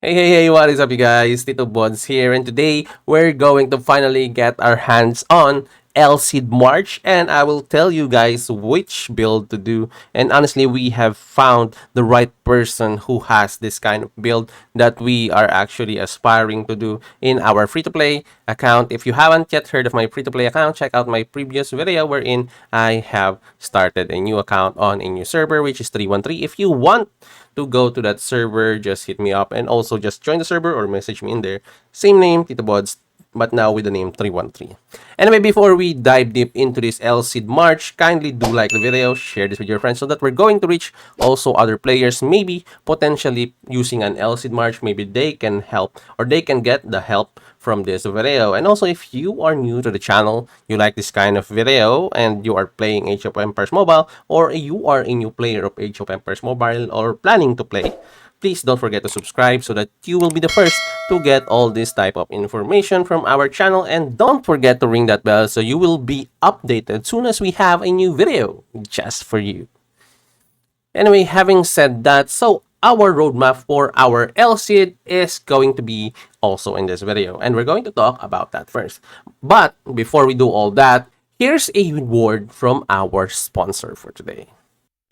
Hey, what is up, you guys? TITOBODS here, and today we're going to finally get our hands on CID March, and I will tell you guys which build to do. And honestly, we have found the right person who has this kind of build that we are actually aspiring to do in our free-to-play account. If you haven't yet heard of my free-to-play account, check out my previous video wherein I have started a new account on a new server, which is 313. If you want to go to that server, just hit me up and also just join the server or message me in there. Same name, TitoBods, but now with the name 313. Anyway, before we dive deep into this LCD March, kindly do like the video, share this with your friends so that we're going to reach also other players, maybe potentially using an LCD March, maybe they can help or they can get the help from this video. And also, if you are new to the channel, you like this kind of video, and you are playing Age of Empires Mobile, or you are a new player of Age of Empires Mobile or planning to play, please don't forget to subscribe so that you will be the first to get all this type of information from our channel. And don't forget to ring that bell so you will be updated soon as we have a new video just for you. Anyway, having said that, so our roadmap for our LCD is going to be also in this video, and we're going to talk about that first. But before we do all that, here's a word from our sponsor for today.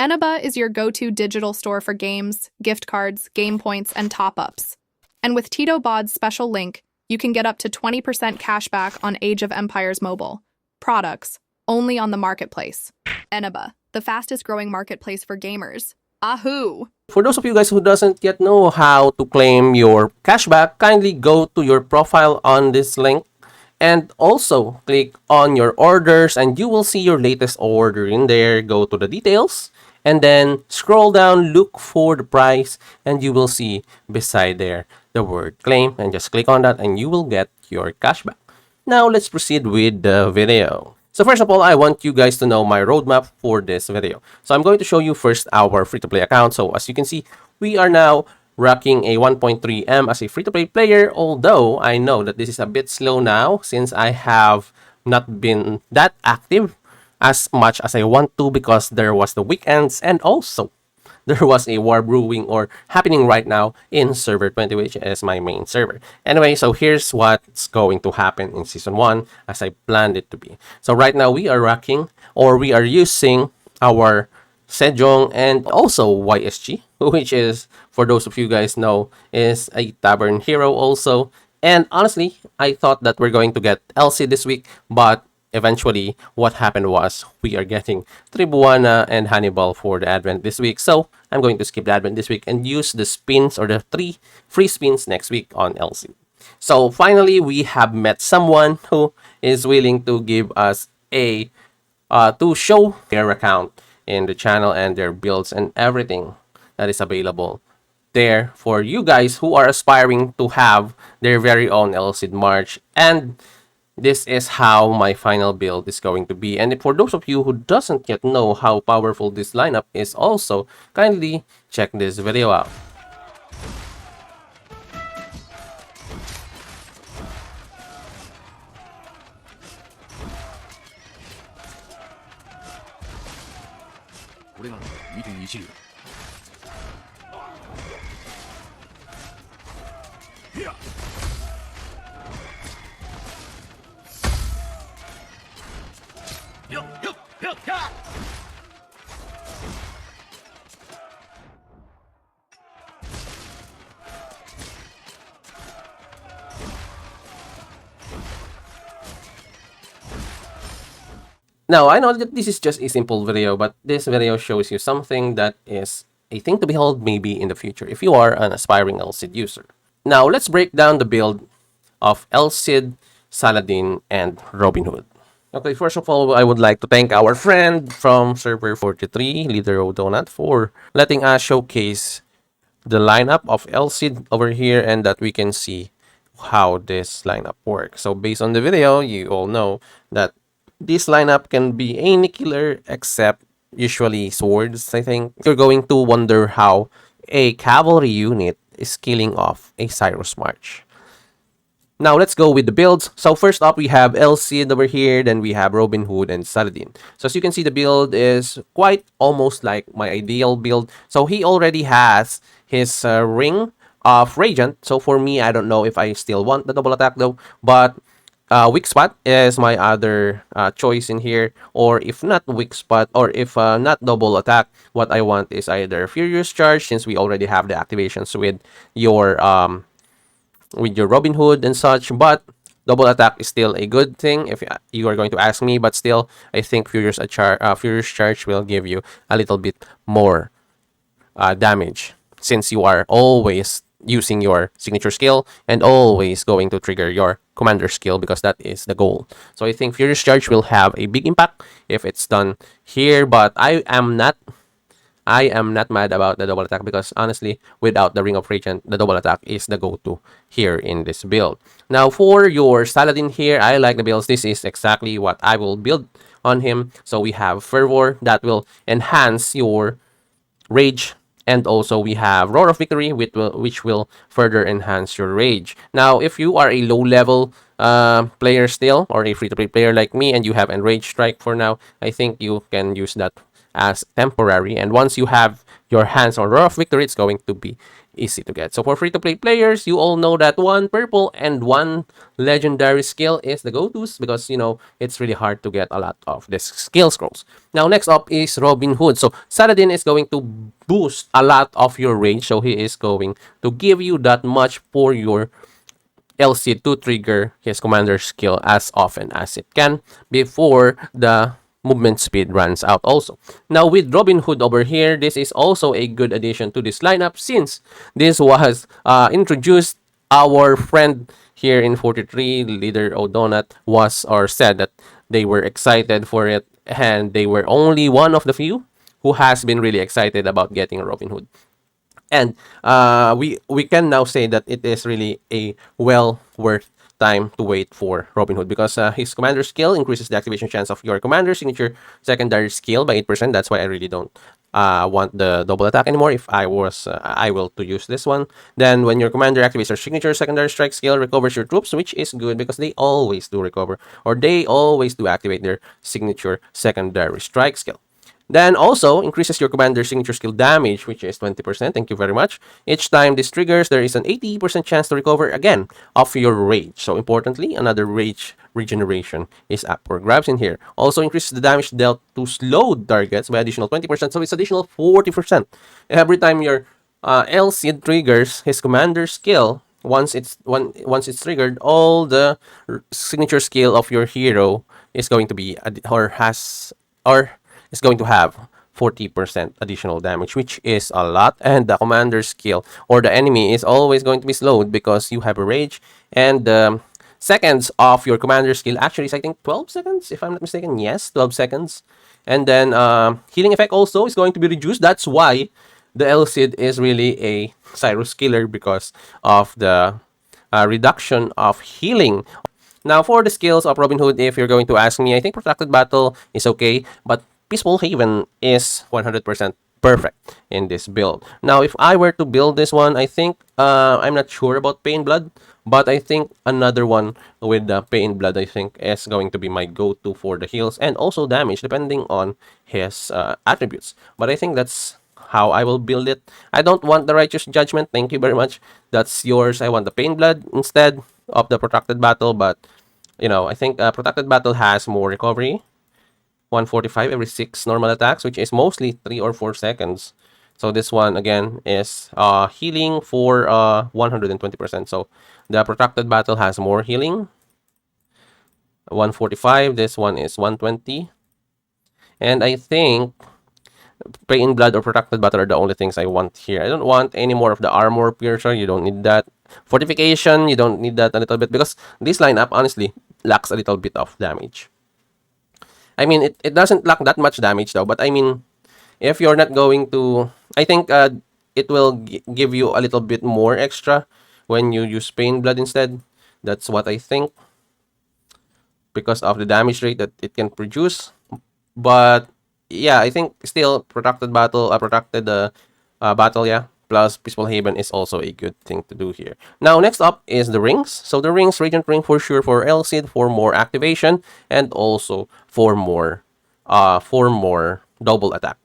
Eneba is your go-to digital store for games, gift cards, game points, and top-ups. And with TITOBODS special link, you can get up to 20% cash back on Age of Empires Mobile products, only on the marketplace. Eneba, the fastest-growing marketplace for gamers. Ahoo! For those of you guys who doesn't yet know how to claim your cashback, kindly go to your profile on this link and also click on your orders, and you will see your latest order in there. Go to the details and then scroll down, look for the price, and you will see beside there the word claim, and just click on that and you will get your cashback. Now let's proceed with the video. So first of all, I want you guys to know my roadmap for this video. So I'm going to show you first our free-to-play account. So as you can see, we are now rocking a 1.3M as a free-to-play player, although I know that this is a bit slow now since I have not been that active as much as I want to because there was the weekends, and also there was a war brewing or happening right now in server 20, which is my main server. Anyway, so here's what's going to happen in season 1 as I planned it to be. So right now we are rocking, or we are using our Sejong and also YSG, which is, for those of you guys know, is a tavern hero also. And honestly, I thought that we're going to get LC this week, but eventually what happened was we are getting Tribuana and Hannibal for the Advent this week. So I'm going to skip the Advent this week and use the spins or the 3 free spins next week on LC. So finally, we have met someone who is willing to give us a to show their account in the channel and their builds and everything that is available there for you guys who are aspiring to have their very own LCD March. And this is how my final build is going to be. And for those of you who doesn't yet know how powerful this lineup is also, kindly check this video out. Now, I know that this is just a simple video, but this video shows you something that is a thing to behold maybe in the future if you are an aspiring LCD user. Now, let's break down the build of LCD, Saladin, and Robin Hood. Okay, first of all, I would like to thank our friend from server 43, Leader Donut, for letting us showcase the lineup of LCD over here and that we can see how this lineup works. So based on the video, you all know that this lineup can be any killer except usually swords, I think. You're going to wonder how a cavalry unit is killing off a Cyrus March. Now, let's go with the builds. So first up, we have LC over here. Then we have Robin Hood and Saladin. So as you can see, the build is quite almost like my ideal build. So he already has his ring of Radiant. So for me, I don't know if I still want the double attack though, but weak spot is my other choice in here. Or if not weak spot, or if not double attack, what I want is either Furious Charge, since we already have the activations with your Robin Hood and such. But double attack is still a good thing if you are going to ask me. But still, I think Furious Charge will give you a little bit more damage, since you are always using your signature skill and always going to trigger your commander skill, because that is the goal. So I think Furious Charge will have a big impact if it's done here, but I am not mad about the double attack, because honestly, without the Ring of Radiant, the double attack is the go-to here in this build. Now, for your Saladin here, I like the builds. This is exactly what I will build on him. So we have Fervor that will enhance your Rage, and also we have Roar of Victory, which will further enhance your Rage. Now, if you are a low-level player still, or a free-to-play player like me, and you have Enraged Strike for now, I think you can use that as temporary. And once you have your hands on Roar of Victory, it's going to be easy to get. So for free-to-play players, you all know that one purple and one legendary skill is the go-tos, because, it's really hard to get a lot of these skill scrolls. Now, next up is Robin Hood. So Saladin is going to boost a lot of your range, so he is going to give you that much for your LC to trigger his commander skill as often as it can before the movement speed runs out also. Now, with Robin Hood over here, this is also a good addition to this lineup, since this was introduced. Our friend here in 43, Leader O'Donut, was or said that they were excited for it, and they were only one of the few who has been really excited about getting a Robin Hood. And we can now say that it is really a well worth time to wait for Robin Hood, because his commander skill increases the activation chance of your commander signature secondary skill by 8%. That's why I really don't want the double attack anymore. If I will to use this one. Then when your commander activates their signature secondary strike skill, recovers your troops, which is good because they always do recover, or they always do activate their signature secondary strike skill. Then also increases your commander's signature skill damage, which is 20%. Thank you very much. Each time this triggers, there is an 80% chance to recover again of your rage. So importantly, another rage regeneration is up for grabs in here. Also increases the damage dealt to slowed targets by additional 20%. So it's additional 40%. Every time your LC triggers his commander skill, once it's triggered, all the signature skill of your hero is going to be is going to have 40% additional damage, which is a lot. And the commander skill or the enemy is always going to be slowed because you have a rage. And seconds of your commander skill actually is, I think, 12 seconds, if I'm not mistaken. Yes, 12 seconds. And then healing effect also is going to be reduced. That's why the LCID is really a Cyrus killer, because of the reduction of healing. Now, for the skills of Robin Hood, if you're going to ask me, I think Protracted Battle is okay, but Peaceful Haven is 100% perfect in this build. Now, if I were to build this one, I think I'm not sure about Pain Blood, but I think another one with the Pain Blood, I think, is going to be my go-to for the heals and also damage, depending on his attributes. But I think that's how I will build it. I don't want the Righteous Judgment. Thank you very much. That's yours. I want the Pain Blood instead of the Protracted Battle. But, I think Protracted Battle has more recovery. 145 every 6 normal attacks, which is mostly 3 or 4 seconds. So this one, again, is healing for 120%. So the Protracted Battle has more healing. 145. This one is 120. And I think Pain Blood or Protracted Battle are the only things I want here. I don't want any more of the Armor Piercer. You don't need that. Fortification, you don't need that a little bit, because this lineup, honestly, lacks a little bit of damage. I mean, it doesn't lack that much damage, though. But I mean, if you're not going to... I think it will give you a little bit more extra when you use Pain Blood instead. That's what I think, because of the damage rate that it can produce. But yeah, I think still Protracted Battle, yeah, plus Peaceful Haven is also a good thing to do here. Now, next up is the rings. So the rings, Radiant Ring for sure for LCID, for more activation, and also for more double attack.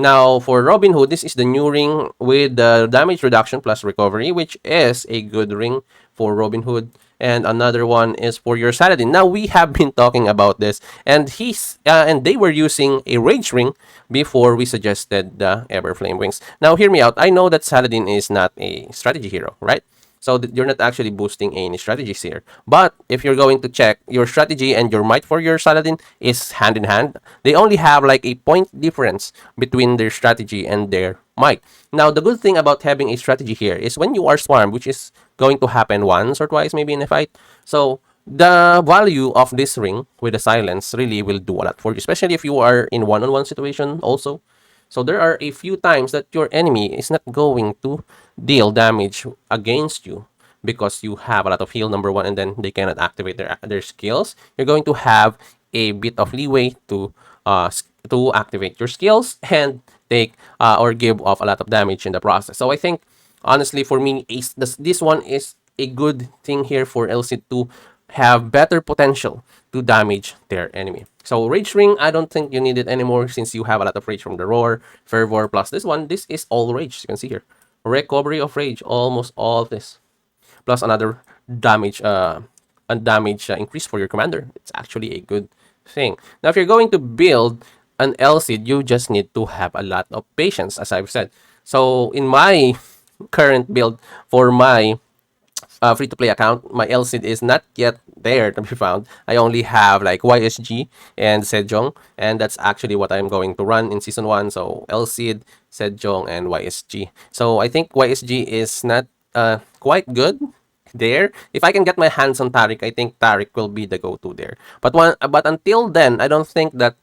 Now, for Robin Hood, this is the new ring with the damage reduction plus recovery, which is a good ring for Robin Hood. And another one is for your Saladin. Now, we have been talking about this, and they were using a rage ring before we suggested the Everflame wings. Now, hear me out. I know that Saladin is not a strategy hero, right? So you're not actually boosting any strategies here. But if you're going to check, your strategy and your might for your Saladin is hand in hand. They only have like a point difference between their strategy and their might. Now, the good thing about having a strategy here is when you are swarmed, which is going to happen once or twice maybe in a fight. So the value of this ring with the silence really will do a lot for you, especially if you are in one-on-one situation also. So there are a few times that your enemy is not going to deal damage against you because you have a lot of heal, number one, and then they cannot activate their skills. You're going to have a bit of leeway to activate your skills and take or give off a lot of damage in the process. So I think honestly for me, this one is a good thing here for LC to have better potential to damage their enemy. So Rage Ring, I don't think you need it anymore since you have a lot of rage from the Roar, Fervor, plus this one. This is all rage, you can see here. Recovery of rage, almost all of this. Plus another damage increase for your commander. It's actually a good thing. Now, if you're going to build an LCD, you just need to have a lot of patience, as I've said. So in my current build for my free-to-play account, my LCD is not yet there to be found. I only have like YSG and Sejong, and that's actually what I'm going to run in Season 1. So LCD, Sejong, and YSG. So I think YSG is not quite good there. If I can get my hands on Taric, I think Taric will be the go-to there. But until then, I don't think that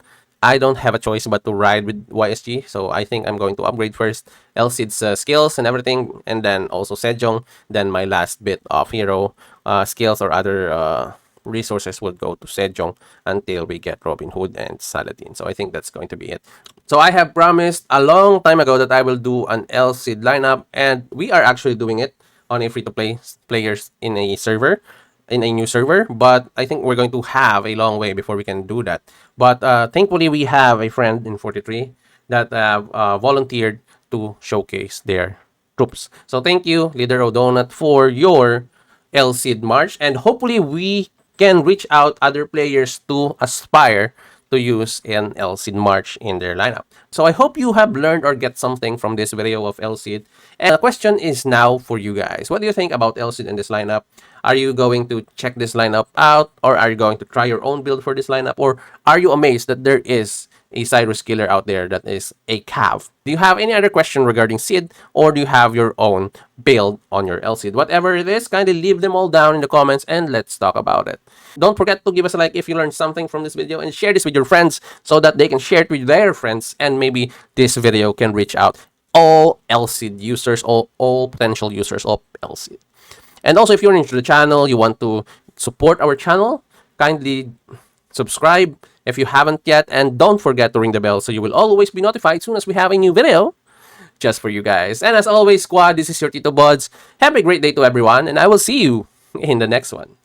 I don't have a choice but to ride with YSG. So I think I'm going to upgrade first Elsid's skills and everything, and then also Sejong. Then my last bit of hero skills or other resources will go to Sejong until we get Robin Hood and Saladin. So I think that's going to be it. So I have promised a long time ago that I will do an LCD lineup, and we are actually doing it on a free-to-play players in a server, in a new server, but I think we're going to have a long way before we can do that. But thankfully, we have a friend in 43 that volunteered to showcase their troops. So thank you, Leader O'Donut, for your LCD March, and hopefully we can reach out other players to aspire to use an LCD March in their lineup. So I hope you have learned or get something from this video of LCD. And the question is now for you guys. What do you think about LCD in this lineup? Are you going to check this lineup out, or are you going to try your own build for this lineup, or are you amazed that there is a Cyrus killer out there that is a Cav? Do you have any other question regarding CID, or do you have your own build on your LCD? Whatever it is, kindly leave them all down in the comments and let's talk about it. Don't forget to give us a like if you learned something from this video, and share this with your friends so that they can share it with their friends, and maybe this video can reach out all LCD users, all potential users of LCD. And also, if you're new to the channel, you want to support our channel, kindly subscribe if you haven't yet, and don't forget to ring the bell so you will always be notified as soon as we have a new video just for you guys. And as always, squad, this is your Tito Bods. Have a great day to everyone, and I will see you in the next one.